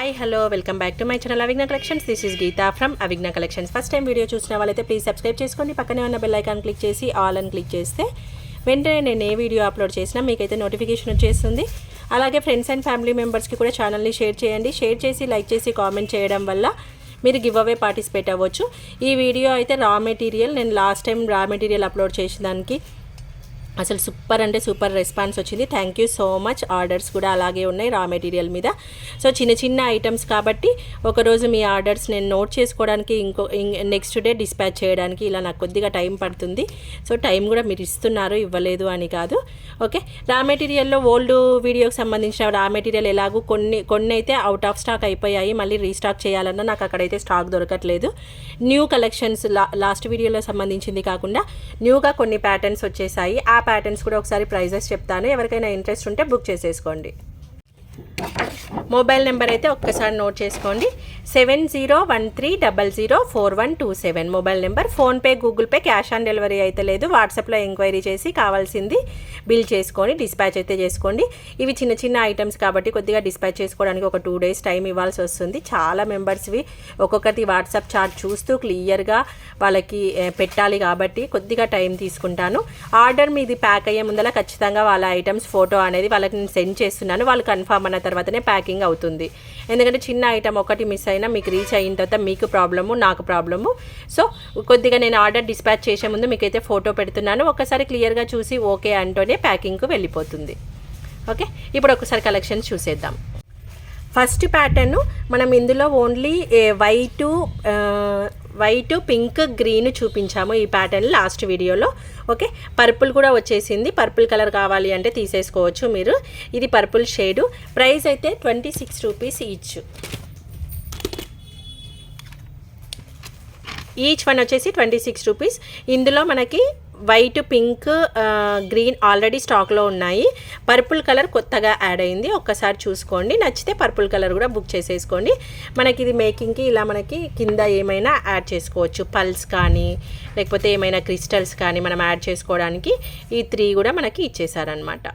Hi hello welcome back to my channel Avigna collections. This is Geetha from Avigna collections. First time video చూసిన వాళ్ళైతే please subscribe చేసుకోండి. పక్కనే ఉన్న bell icon click చేసి all అని క్లిక్ చేస్తే వెంటనే నేను ఏ వీడియో అప్లోడ్ చేసినా మీకైతే నోటిఫికేషన్ వచ్చేస్తుంది. అలాగే ఫ్రెండ్స్ అండ్ ఫ్యామిలీ మెంబర్స్కి కూడా ఛానల్ని షేర్ చేయండి. షేర్ చేసి లైక్ చేసి కామెంట్ చేయడం వల్ల మీరు గివ్ అవే పార్టిసిపేట్ అవ్వచ్చు. ఈ వీడియో అయితే రా మెటీరియల్, నేను last time raw material upload చేసిన దానికి అసలు సూపర్ అంటే సూపర్ రెస్పాన్స్ వచ్చింది. Thank you so much. Orders కూడా అలాగే ఉన్నాయి రా మెటీరియల్ మీద. సో చిన్న చిన్న ఐటమ్స్ కాబట్టి ఒకరోజు మీ ఆర్డర్స్ నేను నోట్ చేసుకోవడానికి నెక్స్ట్ డే డిస్పాచ్ చేయడానికి ఇలా నాకు కొద్దిగా టైం పడుతుంది. సో టైం కూడా మీరు ఇస్తున్నారు, ఇవ్వలేదు అని కాదు. ఓకే, రా మెటీరియల్లో ఓల్డ్ వీడియోకి సంబంధించిన రా మెటీరియల్ ఎలాగూ కొన్ని అయితే అవుట్ ఆఫ్ స్టాక్ అయిపోయాయి. మళ్ళీ రీస్టాక్ చేయాలన్నా నాకు అక్కడైతే స్టాక్ దొరకట్లేదు. న్యూ కలెక్షన్స్ లాస్ట్ వీడియోలో సంబంధించింది కాకుండా న్యూగా కొన్ని ప్యాటర్న్స్ వచ్చేసాయి. ఆ ప్యాటర్న్స్ కూడా ఒకసారి ప్రైజెస్ చెప్తాను. ఎవరికైనా ఇంట్రెస్ట్ ఉంటే బుక్ చేసేసుకోండి. మొబైల్ నెంబర్ అయితే ఒక్కసారి నోట్ చేసుకోండి. 7013004127 mobile number. PhonePe, Google pay, cash on delivery అయితే లేదు. వాట్సాప్లో ఎంక్వైరీ చేసి కావాల్సింది బిల్ చేసుకొని డిస్పాచ్ అయితే చేసుకోండి. ఇవి చిన్న చిన్న ఐటమ్స్ కాబట్టి కొద్దిగా డిస్పాచ్ చేసుకోవడానికి ఒక 2 days టైం ఇవ్వాల్సి వస్తుంది. చాలా మెంబర్స్వి ఒక్కొక్కటి వాట్సాప్ చార్ట్ చూస్తూ క్లియర్గా వాళ్ళకి పెట్టాలి కాబట్టి కొద్దిగా టైం తీసుకుంటాను. ఆర్డర్ మీది ప్యాక్ అయ్యే ముందర ఖచ్చితంగా వాళ్ళ ఐటమ్స్ ఫోటో అనేది వాళ్ళకి నేను సెండ్ చేస్తున్నాను. వాళ్ళు కన్ఫర్మ్ అన్న తర్వాతనే ప్యాకింగ్ అవుతుంది. ఎందుకంటే చిన్న ఐటమ్ ఒకటి మిస్ అయినా మీకు రీచ్ అయిన తర్వాత మీకు ప్రాబ్లము, నాకు ప్రాబ్లము. సో కొద్దిగా నేను ఆర్డర్ డిస్పాచ్ చేసే ముందు మీకైతే ఫోటో పెడుతున్నాను. ఒకసారి క్లియర్గా చూసి ఓకే అంటూనే ప్యాకింగ్కు వెళ్ళిపోతుంది. ఓకే, ఇప్పుడు కలెక్షన్స్ చూసేద్దాం. ఫస్ట్ ప్యాటర్న్ మనం ఇందులో ఓన్లీ వైట్, పింక్, గ్రీన్ చూపించాము ఈ ప్యాటర్న్ లాస్ట్ వీడియోలో. ఓకే, పర్పుల్ కూడా వచ్చేసింది. పర్పుల్ కలర్ కావాలి అంటే తీసేసుకోవచ్చు మీరు. ఇది పర్పుల్ షేడు. ప్రైస్ అయితే 26 రూపీస్ ఈచ్. ఈచ్ వన్ వచ్చేసి 26 రూపీస్. ఇందులో మనకి వైట్, పింక్, గ్రీన్ ఆల్రెడీ స్టాక్లో ఉన్నాయి. పర్పుల్ కలర్ కొత్తగా యాడ్ అయింది. ఒక్కసారి చూసుకోండి, నచ్చితే పర్పుల్ కలర్ కూడా బుక్ చేసేసుకోండి. మనకి ఇది మేకింగ్కి ఇలా మనకి కింద ఏమైనా యాడ్ చేసుకోవచ్చు. పల్స్ కానీ లేకపోతే ఏమైనా క్రిస్టల్స్ కానీ మనం యాడ్ చేసుకోవడానికి ఈ 3 కూడా మనకి ఇచ్చేసారనమాట.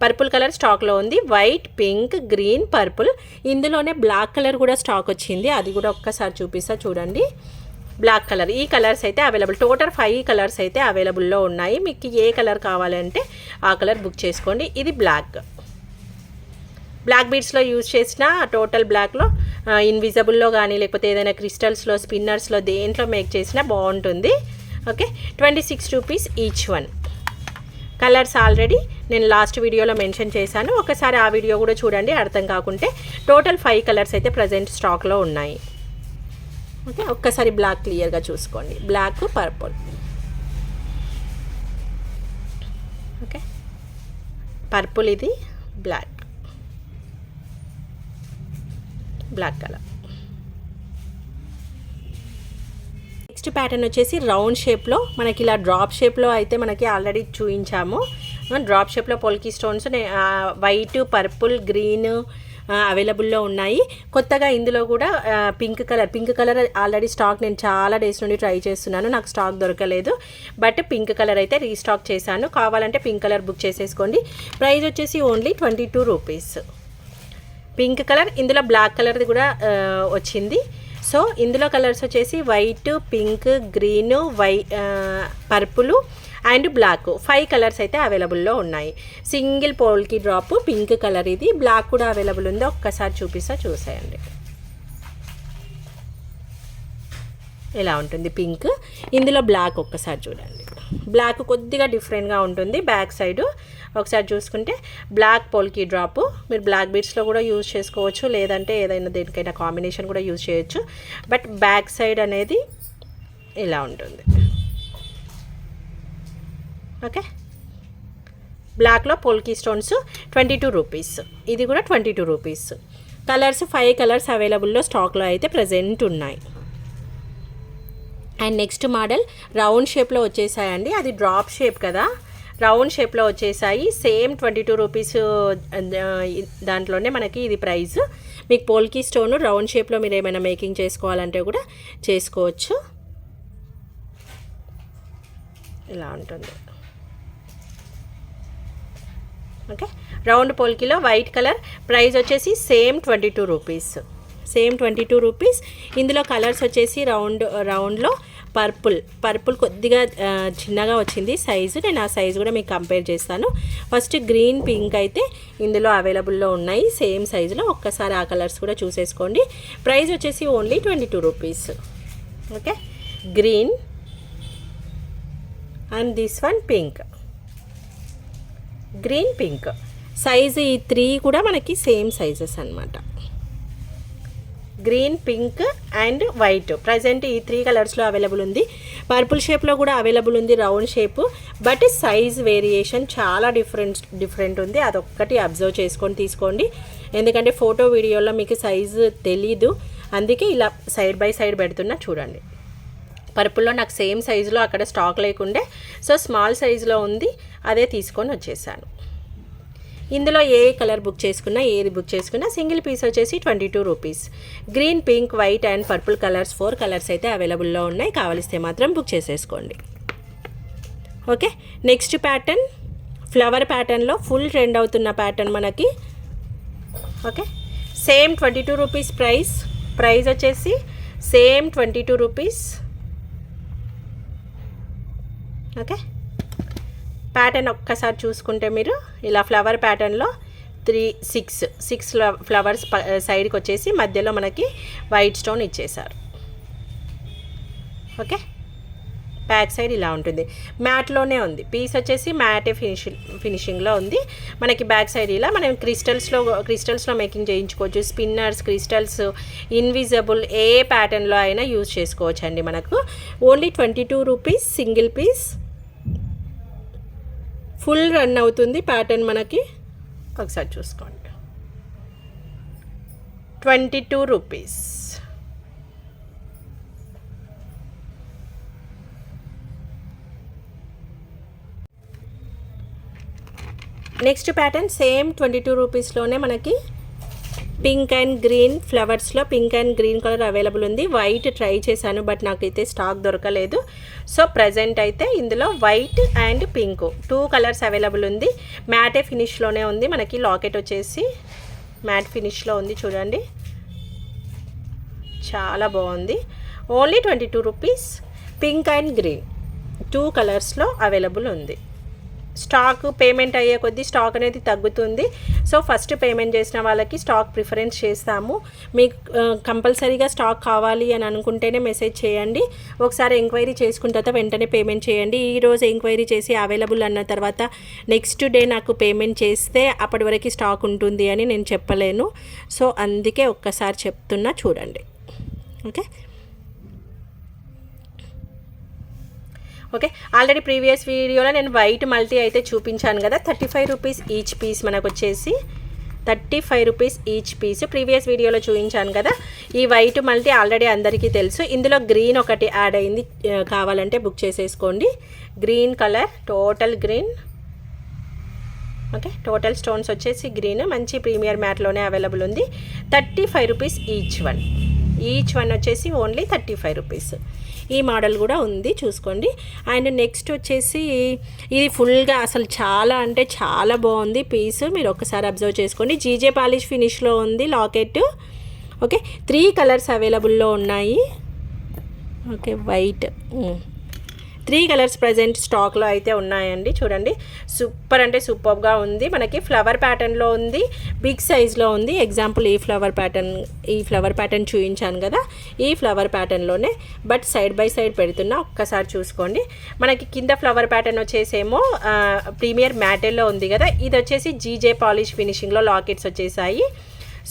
పర్పుల్ కలర్ స్టాక్లో ఉంది. White, pink, green, purple. ఇందులోనే బ్లాక్ కలర్ కూడా స్టాక్ వచ్చింది. అది కూడా ఒక్కసారి చూపిస్తా చూడండి. బ్లాక్ కలర్, ఈ కలర్స్ అయితే అవైలబుల్. టోటల్ 5 కలర్స్ అయితే అవైలబుల్లో ఉన్నాయి. మీకు ఏ కలర్ కావాలంటే ఆ కలర్ బుక్ చేసుకోండి. ఇది బ్లాక్ బీడ్స్లో యూజ్ చేసిన టోటల్ బ్లాక్లో ఇన్విజిబుల్లో కానీ లేకపోతే ఏదైనా క్రిస్టల్స్లో, స్పిన్నర్స్లో దేంట్లో మేక్ చేసినా బాగుంటుంది. Okay, 26 rupees each one. Colours already నేను లాస్ట్ వీడియోలో మెన్షన్ చేశాను. ఒకసారి ఆ వీడియో కూడా చూడండి అర్థం కాకుంటే. టోటల్ 5 కలర్స్ అయితే ప్రజెంట్ స్టాక్లో ఉన్నాయి. ఓకే, ఒక్కసారి బ్లాక్ క్లియర్గా చూసుకోండి. Black, purple. ఓకే, పర్పుల్, ఇది బ్లాక్ కలర్. నెక్స్ట్ ప్యాటర్న్ వచ్చేసి రౌండ్ షేప్లో మనకి ఇలా డ్రాప్ షేప్లో అయితే మనకి ఆల్రెడీ చూపించాము. డ్రాప్ షేప్లో పోల్కి స్టోన్స్ వైట్, పర్పుల్, గ్రీన్ అవైలబుల్లో ఉన్నాయి. కొత్తగా ఇందులో కూడా పింక్ కలర్ ఆల్రెడీ స్టాక్ నేను చాలా డేస్ నుండి ట్రై చేస్తున్నాను. నాకు స్టాక్ దొరకలేదు. బట్ పింక్ కలర్ అయితే రీస్టాక్ చేశాను. కావాలంటే పింక్ కలర్ బుక్ చేసేసుకోండి. ప్రైస్ వచ్చేసి ఓన్లీ 22 రూపీస్. Pink colour. ఇందులో బ్లాక్ కలర్ది కూడా వచ్చింది. సో ఇందులో కలర్స్ వచ్చేసి white, pink, green, purple and black. 5 colours అయితే అవైలబుల్లో ఉన్నాయి. సింగిల్ పోల్కి డ్రాప్ పింక్ కలర్. ఇది బ్లాక్ కూడా అవైలబుల్ ఉంది. ఒక్కసారి చూసేయండి ఇలా ఉంటుంది పింక్. ఇందులో బ్లాక్ ఒక్కసారి చూడండి. బ్లాక్ కొద్దిగా డిఫరెంట్గా ఉంటుంది బ్యాక్ సైడ్. ఒకసారి చూసుకుంటే బ్లాక్ పోల్కి డ్రాప్. మీరు బ్లాక్ బీడ్స్లో కూడా యూజ్ చేసుకోవచ్చు, లేదంటే ఏదైనా దేనికైనా కాంబినేషన్ కూడా యూజ్ చేయొచ్చు. బట్ బ్యాక్ సైడ్ అనేది ఇలా ఉంటుంది. ఓకే, బ్లాక్లో పోల్కి స్టోన్స్ 22 రూపీస్. ఇది కూడా 22 రూపీస్. కలర్స్ 5 కలర్స్ అవైలబుల్లో స్టాక్లో అయితే ప్రజెంట్ ఉన్నాయి. అండ్ నెక్స్ట్ మోడల్ రౌండ్ షేప్లో వచ్చేసాయండి. అది డ్రాప్ షేప్ కదా, రౌండ్ షేప్లో వచ్చేసాయి. సేమ్ 22 రూపీస్ దాంట్లోనే మనకి ఇది ప్రైస్. మీకు పోల్కి స్టోన్ రౌండ్ షేప్లో మీరు ఏమైనా మేకింగ్ చేసుకోవాలంటే కూడా చేసుకోవచ్చు. ఇలా ఉంటుంది. ఓకే, రౌండ్ పోల్కిలో వైట్ కలర్. ప్రైస్ వచ్చేసి సేమ్ 22 రూపీస్, సేమ్ 22 రూపీస్. ఇందులో కలర్స్ వచ్చేసి రౌండ్లో పర్పుల్ కొద్దిగా చిన్నగా వచ్చింది సైజు. నేను ఆ సైజు కూడా మీకు కంపేర్ చేస్తాను. ఫస్ట్ గ్రీన్ పింక్ అయితే ఇందులో అవైలబుల్లో ఉన్నాయి సేమ్ సైజులో. ఒక్కసారి ఆ కలర్స్ కూడా చూసేసుకోండి. ప్రైస్ వచ్చేసి only 22 rupees. Okay, green and this one pink, green pink. Size ఈ 3 కూడా మనకి సేమ్ సైజెస్ అన్నమాట. Green, pink and white. Present ఈ 3 కలర్స్లో అవైలబుల్ ఉంది. పర్పుల్ షేప్లో కూడా అవైలబుల్ ఉంది, round shape. But size variation చాలా డిఫరెంట్ ఉంది. అదొక్కటి అబ్జర్వ్ చేసుకొని తీసుకోండి, ఎందుకంటే ఫోటో వీడియోలో మీకు సైజు తెలీదు. అందుకే ఇలా సైడ్ బై సైడ్ పెడుతున్నా చూడండి. పర్పుల్లో నాకు సేమ్ సైజులో అక్కడ స్టాక్ లేకుండే, సో స్మాల్ సైజులో ఉంది, అదే తీసుకొని వచ్చేసాను. ఇందులో ఏ కలర్ బుక్ చేసుకున్నా, ఏది బుక్ చేసుకున్నా సింగిల్ పీస్ వచ్చేసి 22 rupees. Green, pink, white and purple colours 4 colours అయితే అవైలబుల్లో ఉన్నాయి. కావలిస్తే మాత్రం బుక్ చేసేసుకోండి. ఓకే, నెక్స్ట్ ప్యాటర్న్ ఫ్లవర్ ప్యాటర్న్లో ఫుల్ ట్రెండ్ అవుతున్న ప్యాటర్న్ మనకి. ఓకే, సేమ్ 22 రూపీస్ ప్రైస్ వచ్చేసి సేమ్ 22 రూపీస్. ఓకే, ప్యాటర్న్ ఒక్కసారి చూసుకుంటే మీరు ఇలా ఫ్లవర్ ప్యాటర్న్లో 6 ఫ్లవర్స్ సైడ్కి వచ్చేసి మధ్యలో మనకి వైట్ స్టోన్ ఇచ్చేసారు. ఓకే, బ్యాక్ సైడ్ ఇలా ఉంటుంది. మ్యాట్లోనే ఉంది పీస్ వచ్చేసి, మ్యాటే ఫినిషింగ్లో ఉంది మనకి. బ్యాక్ సైడ్ ఇలా మనం క్రిస్టల్స్లో మేకింగ్ చేయించుకోవచ్చు. స్పిన్నర్స్, క్రిస్టల్స్, ఇన్విజిబుల్ ఏ ప్యాటర్న్లో అయినా యూజ్ చేసుకోవచ్చు అండి. మనకు only 22 rupees single piece. Full run అవుతుంది ప్యాటర్న్ మనకి. ఒకసారి చూసుకోండి, 22 రూపీస్. నెక్స్ట్ ప్యాటర్న్ సేమ్ 22 రూపీస్లోనే మనకి పింక్ అండ్ గ్రీన్ ఫ్లవర్స్లో pink and green colour available ఉంది. వైట్ ట్రై చేశాను బట్ నాకైతే స్టాక్ దొరకలేదు. సో ప్రజెంట్ అయితే ఇందులో white and pink 2 colours available ఉంది. మ్యాటే ఫినిష్లోనే ఉంది మనకి. లాకెట్ వచ్చేసి మ్యాట్ ఫినిష్లో ఉంది చూడండి, చాలా బాగుంది. Only 22 rupees. Pink and green 2 కలర్స్లో అవైలబుల్ ఉంది. స్టాక్ పేమెంట్ అయ్యే కొద్దీ స్టాక్ అనేది తగ్గుతుంది. సో ఫస్ట్ పేమెంట్ చేసిన వాళ్ళకి స్టాక్ ప్రిఫరెన్స్ చేస్తాము. మీకు కంపల్సరీగా స్టాక్ కావాలి అని అనుకుంటేనే మెసేజ్ చేయండి. ఒకసారి ఎంక్వైరీ చేసుకున్న తర్వాత వెంటనే పేమెంట్ చేయండి. ఈరోజు ఎంక్వైరీ చేసి అవైలబుల్ అన్న తర్వాత నెక్స్ట్ డే నాకు పేమెంట్ చేస్తే అప్పటి వరకు స్టాక్ ఉంటుంది అని నేను చెప్పలేను. సో అందుకే ఒక్కసారి చెప్తున్నా చూడండి. ఓకే, ఓకే, ఆల్రెడీ ప్రీవియస్ వీడియోలో నేను వైట్ మల్టీ అయితే చూపించాను కదా. 35 రూపీస్ ఈచ్ పీస్ మనకు వచ్చేసి 35 రూపీస్ ఈచ్ పీస్ ప్రీవియస్ వీడియోలో చూపించాను కదా. ఈ వైట్ మల్టీ ఆల్రెడీ అందరికీ తెలుసు. ఇందులో గ్రీన్ ఒకటి యాడ్ అయింది, కావాలంటే బుక్ చేసేసుకోండి. Green colour, total green. Okay, total stones వచ్చేసి గ్రీన్, మంచి ప్రీమియర్ మ్యాట్లోనే అవైలబుల్ ఉంది. 35 రూపీస్ ఈచ్ వన్ వచ్చేసి ఓన్లీ 35 రూపీస్. ఈ మోడల్ కూడా ఉంది చూసుకోండి. అండ్ నెక్స్ట్ వచ్చేసి ఇది ఫుల్గా అసలు చాలా అంటే చాలా బాగుంది పీస్. మీరు ఒక్కసారి అబ్జర్వ్ చేసుకోండి. జీజే పాలిష్ ఫినిష్లో ఉంది లాకెట్. ఓకే, 3 కలర్స్ అవైలబుల్లో ఉన్నాయి. ఓకే, వైట్ 3 కలర్స్ ప్రజెంట్ స్టాక్లో అయితే ఉన్నాయండి. చూడండి, సూపర్ అంటే సూపర్గా ఉంది. మనకి ఫ్లవర్ ప్యాటర్న్లో ఉంది, బిగ్ సైజ్లో ఉంది. ఎగ్జాంపుల్ ఈ ఫ్లవర్ ప్యాటర్న్ చూపించాను కదా, ఈ ఫ్లవర్ ప్యాటర్న్లోనే బట్ సైడ్ బై సైడ్ పెడుతున్నా. ఒక్కసారి చూసుకోండి. మనకి కింద ఫ్లవర్ ప్యాటర్న్ వచ్చేసేమో ప్రీమియర్ మ్యాటెల్లో ఉంది కదా, ఇది వచ్చేసి జీజే పాలిష్ ఫినిషింగ్లో లాకెట్స్ వచ్చేసాయి.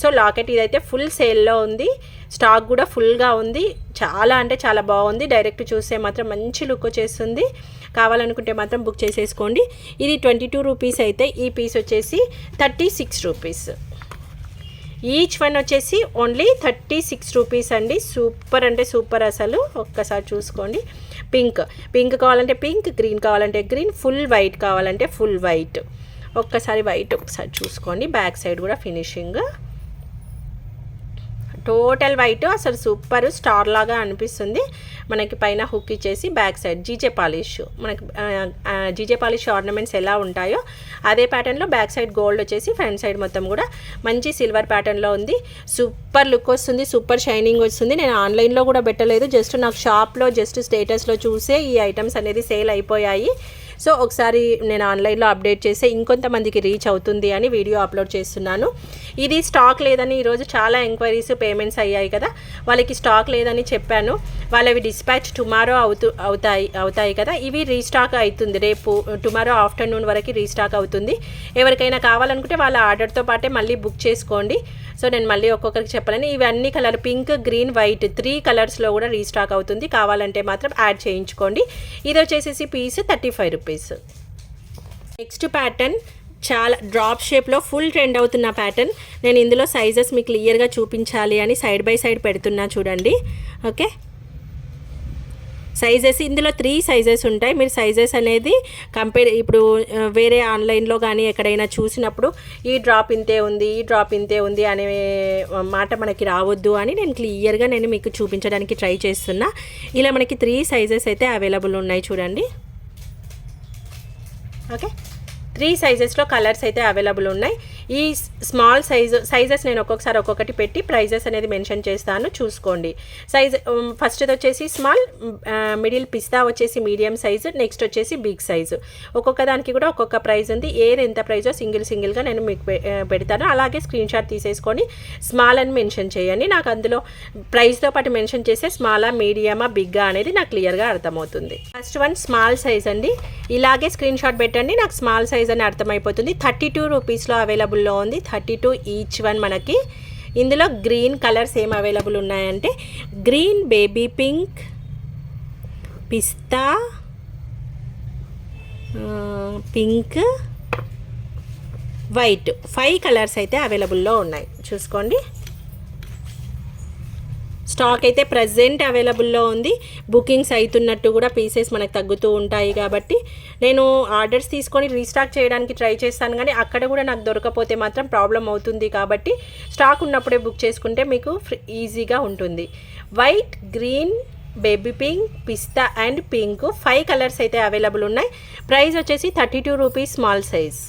సో లాకెట్ ఇదైతే ఫుల్ సేల్లో ఉంది. స్టాక్ కూడా ఫుల్గా ఉంది. చాలా అంటే చాలా బాగుంది. డైరెక్ట్ చూస్తే మాత్రం మంచి లుక్ వచ్చేస్తుంది. కావాలనుకుంటే మాత్రం బుక్ చేసేసుకోండి. ఇది 22 రూపీస్ అయితే ఈ పీస్ వచ్చేసి 36 రూపీస్. ఈచ్ వన్ వచ్చేసి ఓన్లీ 36 రూపీస్ అండి. సూపర్ అంటే సూపర్ అసలు. ఒక్కసారి చూసుకోండి. పింక్ కావాలంటే పింక్, గ్రీన్ కావాలంటే గ్రీన్, ఫుల్ వైట్ కావాలంటే ఫుల్ వైట్. ఒక్కసారి వైట్ ఒకసారి చూసుకోండి. బ్యాక్ సైడ్ కూడా ఫినిషింగ్ టోటల్ వైట్, అసలు సూపర్ స్టార్ లాగా అనిపిస్తుంది. మనకి పైన హుక్ ఇచ్చేసి బ్యాక్ సైడ్ జీజే పాలిష్, మనకి జీజే పాలిష్ ఆర్నమెంట్స్ ఎలా ఉంటాయో అదే ప్యాటర్న్లో బ్యాక్ సైడ్ గోల్డ్ వచ్చేసి, ఫ్రంట్ సైడ్ మొత్తం కూడా మంచి సిల్వర్ ప్యాటర్న్లో ఉంది. సూపర్ లుక్ వస్తుంది, సూపర్ షైనింగ్ వస్తుంది. నేను ఆన్లైన్లో కూడా పెట్టలేదు, జస్ట్ నాకు షాప్లో జస్ట్ స్టేటస్లో చూసే ఈ ఐటమ్స్ అనేది సేల్ అయిపోయాయి. సో ఒకసారి నేను ఆన్లైన్లో అప్డేట్ చేస్తే ఇంకొంతమందికి రీచ్ అవుతుంది అని వీడియో అప్లోడ్ చేస్తున్నాను. ఇది స్టాక్ లేదని ఈరోజు చాలా ఎంక్వైరీస్ పేమెంట్స్ అయ్యాయి కదా, వాళ్ళకి స్టాక్ లేదని చెప్పాను. వాళ్ళవి డిస్పాచ్ టుమారో అవుతాయి కదా, ఇవి రీస్టాక్ అవుతుంది. రేపు టుమారో ఆఫ్టర్నూన్ వరకు రీస్టాక్ అవుతుంది. ఎవరికైనా కావాలనుకుంటే వాళ్ళ ఆర్డర్తో పాటే మళ్ళీ బుక్ చేసుకోండి. సో నేను మళ్ళీ ఒక్కొక్కరికి చెప్పాలని, ఇవన్నీ కలర్ పింక్, గ్రీన్, వైట్ 3 కలర్స్లో కూడా రీస్టాక్ అవుతుంది. కావాలంటే మాత్రం యాడ్ చేయించుకోండి. ఇది వచ్చేసి పీస్ 35 రూపీస్. నెక్స్ట్ ప్యాటర్న్ చాలా డ్రాప్ షేప్లో ఫుల్ ట్రెండ్ అవుతున్న ప్యాటర్న్. నేను ఇందులో సైజెస్ మీకు క్లియర్గా చూపించాలి అని సైడ్ బై సైడ్ పెడుతున్నా చూడండి. ఓకే, సైజెస్ ఇందులో 3 సైజెస్ ఉంటాయి. మీరు సైజెస్ అనేది ఇప్పుడు వేరే ఆన్లైన్లో కానీ ఎక్కడైనా చూసినప్పుడు ఈ డ్రాప్ ఇంతే ఉంది, ఈ డ్రాప్ ఇంతే ఉంది అనే మాట మనకి రావద్దు అని నేను క్లియర్గా మీకు చూపించడానికి ట్రై చేస్తున్నా. ఇలా మనకి 3 సైజెస్ అయితే అవైలబుల్ ఉన్నాయి చూడండి. ఓకే, 3 సైజెస్లో కలర్స్ అయితే అవైలబుల్ ఉన్నాయి. ఈ స్మాల్ సైజెస్ నేను ఒక్కొక్కసారి ఒక్కొక్కటి పెట్టి ప్రైజెస్ అనేది మెన్షన్ చేస్తాను, చూసుకోండి. సైజ్ ఫస్ట్ వచ్చేసి స్మాల్, మిడిల్ పిస్తా వచ్చేసి మీడియం సైజు, నెక్స్ట్ వచ్చేసి బిగ్ సైజు. ఒక్కొక్క దానికి కూడా ఒక్కొక్క ప్రైజ్ ఉంది. ఏది ఎంత ప్రైజో సింగిల్గా నేను మీకు పెడతాను. అలాగే స్క్రీన్ షాట్ తీసేసుకొని స్మాల్ అని మెన్షన్ చేయండి. నాకు అందులో ప్రైస్తో పాటు మెన్షన్ చేస్తే స్మాలా, మీడియమా, బిగ్గా అనేది నాకు క్లియర్గా అర్థమవుతుంది. ఫస్ట్ వన్ స్మాల్ సైజ్ అండి. ఇలాగే స్క్రీన్ షాట్ పెట్టండి, నాకు స్మాల్ సైజ్ అని అర్థమైపోతుంది. 32 రూపీస్లో అవైలబుల్లో ఉంది. 32 ఈచ్ వన్. మనకి ఇందులో గ్రీన్ కలర్స్ ఏం అవైలబుల్ ఉన్నాయంటే గ్రీన్, బేబీ పింక్, పిస్తా, పింక్, వైట్ 5 కలర్స్ అయితే అవైలబుల్లో ఉన్నాయి. చూసుకోండి. స్టాక్ అయితే ప్రజెంట్ అవైలబుల్లో ఉంది. బుకింగ్స్ అవుతున్నట్టు కూడా పీసెస్ మనకు తగ్గుతూ ఉంటాయి కాబట్టి నేను ఆర్డర్స్ తీసుకొని రీస్టాక్ చేయడానికి ట్రై చేస్తాను, కానీ అక్కడ కూడా నాకు దొరకపోతే మాత్రం ప్రాబ్లం అవుతుంది. కాబట్టి స్టాక్ ఉన్నప్పుడే బుక్ చేసుకుంటే మీకు ఈజీగా ఉంటుంది. వైట్, గ్రీన్, బేబీ పింక్, పిస్తా అండ్ పింక్ 5 కలర్స్ అయితే అవైలబుల్ ఉన్నాయి. ప్రైస్ వచ్చేసి 32 రూపీస్ స్మాల్ సైజ్.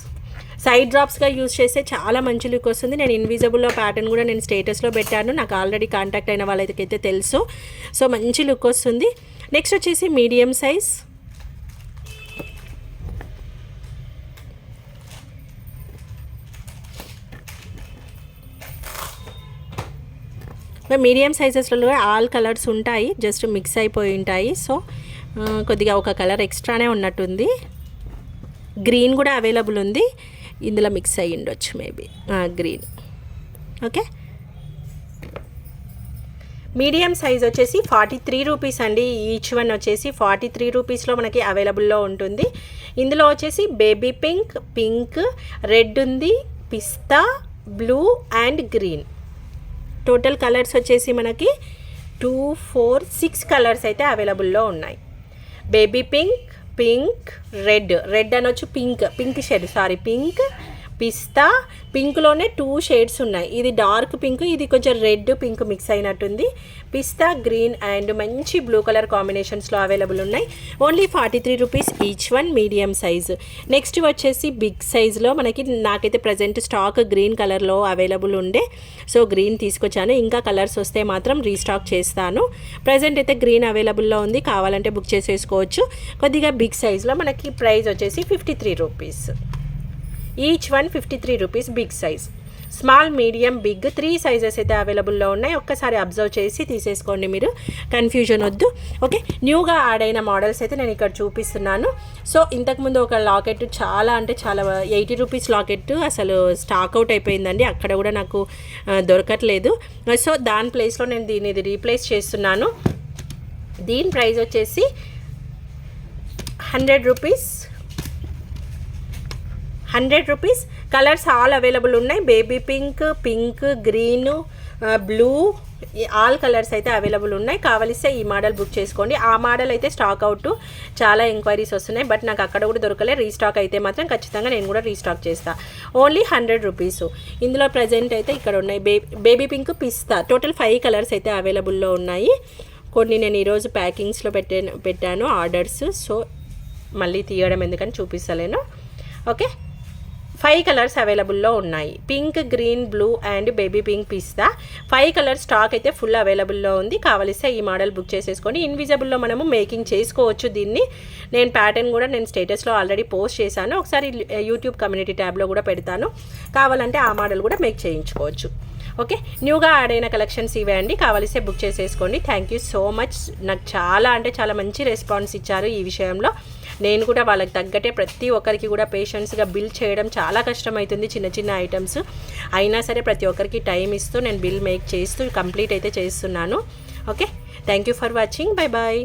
సైడ్ డ్రాప్స్గా యూజ్ చేస్తే చాలా మంచి లుక్ వస్తుంది. నేను ఇన్విజిబుల్లో ప్యాటర్న్ కూడా నేను స్టేటస్లో పెట్టాను, నాకు ఆల్రెడీ కాంటాక్ట్ అయిన వాళ్ళకైతే తెలుసు. సో మంచి లుక్ వస్తుంది. నెక్స్ట్ వచ్చేసి మీడియం సైజ్. మీడియం సైజెస్లో ఆల్ కలర్స్ ఉంటాయి, జస్ట్ మిక్స్ అయిపోయి ఉంటాయి. సో కొద్దిగా ఒక కలర్ ఎక్స్ట్రానే ఉన్నట్టుంది. గ్రీన్ కూడా అవైలబుల్ ఉంది, ఇందులో మిక్స్ అయ్యి ఉండొచ్చు maybe green. Okay, medium size వచ్చేసి 43 రూపీస్ అండి. ఈచ్ వన్ వచ్చేసి 43 రూపీస్లో మనకి అవైలబుల్లో ఉంటుంది. ఇందులో వచ్చేసి బేబీ పింక్, పింక్, రెడ్ ఉంది, పిస్తా, blue and green. Total colours వచ్చేసి మనకి 2, 4, 6 కలర్స్ అయితే అవైలబుల్లో ఉన్నాయి. బేబీ పింక్, పింక్, రెడ్ అనొచ్చు, పింక్ షేడ్, పింక్, పిస్తా, పింక్లోనే 2 షేడ్స్ ఉన్నాయి. ఇది డార్క్ పింక్, ఇది కొంచెం రెడ్ పింక్ మిక్స్ అయినట్టుంది. పిస్తా, గ్రీన్ అండ్ మంచి బ్లూ కలర్ కాంబినేషన్స్లో అవైలబుల్ ఉన్నాయి. Only 43 rupees each one medium size. Next వచ్చేసి బిగ్ సైజులో నాకైతే ప్రజెంట్ స్టాక్ గ్రీన్ కలర్లో అవైలబుల్ ఉండే, సో గ్రీన్ తీసుకొచ్చాను. ఇంకా కలర్స్ వస్తే మాత్రం రీస్టాక్ చేస్తాను. ప్రజెంట్ అయితే గ్రీన్ అవైలబుల్లో ఉంది, కావాలంటే బుక్ చేసేసుకోవచ్చు. కొద్దిగా బిగ్ సైజులో మనకి ప్రైస్ వచ్చేసి 53 rupees each one. 53 rupees big size. Small, medium, big 3 sizes అయితే అవైలబుల్లో ఉన్నాయి. ఒక్కసారి అబ్జర్వ్ చేసి తీసేసుకోండి, మీరు కన్ఫ్యూజన్ వద్దు. ఓకే, న్యూగా యాడ్ అయిన మోడల్స్ అయితే నేను ఇక్కడ చూపిస్తున్నాను. సో ఇంతకుముందు ఒక లాకెట్ చాలా 80 రూపీస్ లాకెట్ అసలు స్టాక్ అవుట్ అయిపోయిందండి, అక్కడ కూడా నాకు దొరకట్లేదు. సో దాని ప్లేస్లో నేను దీన్ని రీప్లేస్ చేస్తున్నాను. దీని ప్రైస్ వచ్చేసి 100 rupees. 100 rupees. Colours all available ఉన్నాయి. Baby pink, pink, green, blue, all colours అయితే అవైలబుల్ ఉన్నాయి. కావలిస్తే ఈ మోడల్ బుక్ చేసుకోండి. ఆ మోడల్ అయితే స్టాక్ అవుట్, చాలా ఎంక్వైరీస్ వస్తున్నాయి, బట్ నాకు అక్కడ కూడా దొరకలే. రీస్టాక్ అయితే మాత్రం ఖచ్చితంగా నేను కూడా రీస్టాక్ చేస్తాను. Only 100 rupees. ఇందులో ప్రజెంట్ అయితే ఇక్కడ ఉన్నాయి బేబీ పింక్, పిస్తా, టోటల్ 5 కలర్స్ అయితే అవైలబుల్లో ఉన్నాయి. కొన్ని నేను ఈరోజు ప్యాకింగ్స్లో పెట్టాను ఆర్డర్స్, సో మళ్ళీ తీయడం ఎందుకని చూపిస్తలేను. ఓకే, 5 కలర్స్ అవైలబుల్లో ఉన్నాయి. Pink, green, blue and baby pink, pista, 5 colours stock అయితే ఫుల్ అవైలబుల్లో ఉంది. కావలిస్తే ఈ మోడల్ బుక్ చేసేసుకోండి. ఇన్విజిబుల్లో మనము మేకింగ్ చేసుకోవచ్చు దీన్ని. నేను ప్యాటర్న్ కూడా నేను స్టేటస్లో ఆల్రెడీ పోస్ట్ చేశాను. ఒకసారి యూట్యూబ్ కమ్యూనిటీ ట్యాబ్లో కూడా పెడతాను. కావాలంటే ఆ మోడల్ కూడా మేక్ చేయించుకోవచ్చు. ఓకే, న్యూగా యాడ్ అయిన కలెక్షన్స్ ఇవే అండి. కావలిస్తే బుక్ చేసేసుకోండి. Thank you so much. నాకు చాలా అంటే చాలా మంచి రెస్పాన్స్ ఇచ్చారు ఈ విషయంలో. నేను కూడా వాళ్ళకి తగ్గట్టే ప్రతి ఒక్కరికి కూడా పేషెన్స్గా బిల్ చేయడం చాలా కష్టమవుతుంది, చిన్న చిన్న ఐటమ్స్ అయినా సరే ప్రతి ఒక్కరికి టైం ఇస్తూ నేను బిల్ మేక్ చేస్తూ కంప్లీట్ అయితే చేస్తున్నాను. Okay, thank you for watching. Bye bye.